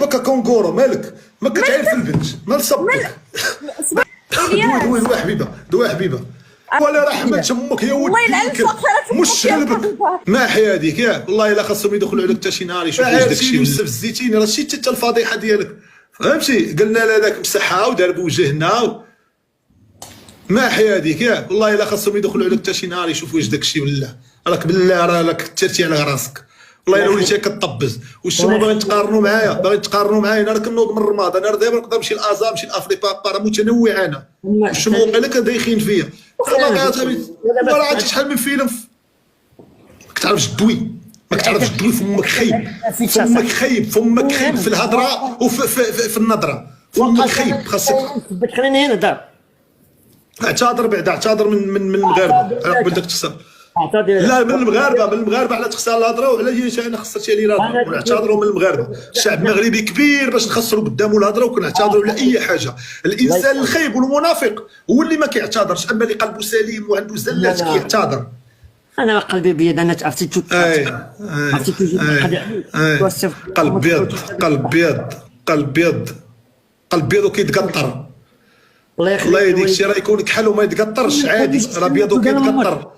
صبك كونغورو مالك ما كتعرف البنت مال صبك. دوي دوي حبيبه دوي حبيبه ولا رحمة امك يا ولدي مش قلبك ما حياديك ياك والله الا خاصهم يدخلوا عليك حتى شي نهار يشوفوا داك الشيء بزاف الزيتين راه شتي حتى الفضيحه ديالك فهمتي قلنا لا داك مسحها ودار بوجهنا ما حياديك ياك والله الا خاصهم يدخلوا عليك حتى شي نهار يشوفوا واش داك الشيء بالله راك بالله راك ترتي على راسك والله الا وليتي كطبز والشمو باغيين تقارنوا معايا انا راه كنوض من رمضان انا دابا نقدر نمشي لازا نمشي لافري بابا راه متنوع انا والشمو قال دايخين فيا ما راه شحال من فيلم ما كتعرفش تدوي ما كتعرفش تدوي فمك خايب فمك خايب في الهضره وفي النظره فمك خايب خاصك ثبت خليني هنا دار اعتذر بعدا اعتذر من المغاربه قبل داك تخسر لا من المغاربه على تخسر الهضره وعلى انا خسرتي علي الهضره ونعتذروا من المغاربه الشعب المغربي كبير باش نخسروا قدامه الهضره وكنعتذروا على اي حاجه الانسان الخايب والمنافق هو اللي ما كيعتذرش اما اللي قلبه سليم وعنده زلات كيعتذر انا قلبي بيض انا عرفتي قلب بيض قلب بيض وكيتقطر الله يهديك الشيء راه يكون كحل وما يتقطرش عادي راه بيض وكيتقطر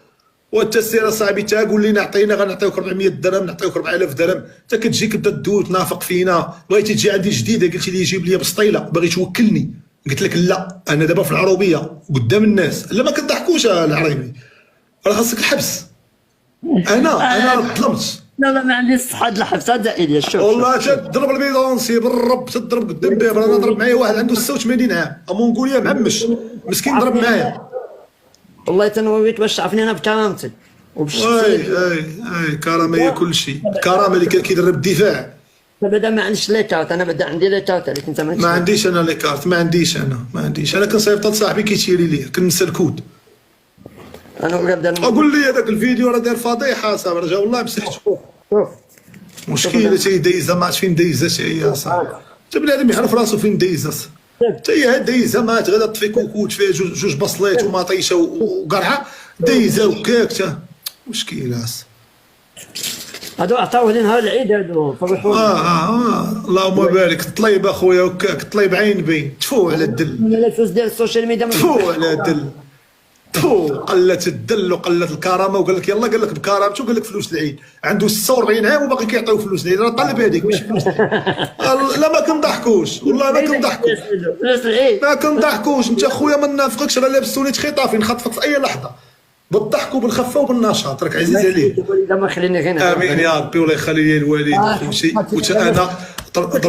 وانت سير اصاحبي تا قول لي نعطينا غنعطيوك 400 درهم نعطيوك 4000 درهم انت كتجي كتبدا تدوي تنافق فينا بغيتي تجي عندي جديده قلتي لي جيب لي بسطيله باغي توكلني قلت لك لا انا دابا في العروبيه قدام الناس لا ما كنضحكوش العريبي راه خاصك الحبس انا ظلمت لا ما عنديش الصحه د الحبس هذا ايليا شوف والله تضرب البيدونسي بالرب تضرب قدام باب انا ضرب معايا واحد عنده 86 عام مونغوليا معمش مسكين ضرب معايا والله تنويت باش تعرفني انا بكرامتي اي كرامه هي كل شيء الكرامه اللي كيدرب الدفاع بعدا ما عنديش لي كارت انا بعدا عندي لي كارت عليك انت ما عنديش انا لي كارت ما عنديش انا كنصيفط لصاحبي كيتيري لي كنسى الكود انا بدا اقول لي هذاك الفيديو راه داير فضيحه صافي رجع والله مسحته شوف مشكله تي دايزه ما عرفتش فين دايزه هي صاحبي حتى بنادم يعرف راسو فين دايزه حتى هي دايزه ما غادا طفي كوكوت فيها جوج بصليت ومطيشه وقرعه دايزه وكاك مشكله هادو عطاوه لي نهار العيد هادو فرحوا اللهم بارك طليب اخويا وكاك طليب عين بين تفو على الدل لا الفلوس ديال السوشيال ميديا تفو على الدل تفو قلت الدل وقلت الكرامه وقال لك يلا قال لك بكرامته وقال لك فلوس العيد عنده 46 عام وباقي كيعطيو فلوس العيد راه طلب هذيك ماشي فلوس لا ما كنضحكوش والله ما كنضحكوش فلوس العيد ما كنضحكوش انت اخويا ما نافقكش راه لابس سونيت خطافي نخطفك في اي لحظه بالضحك وبالخفه وبالنشاط راك عزيز عليه ما خليني هنا امين يا ربي والله يخلي لي الوالد وكل شيء وانا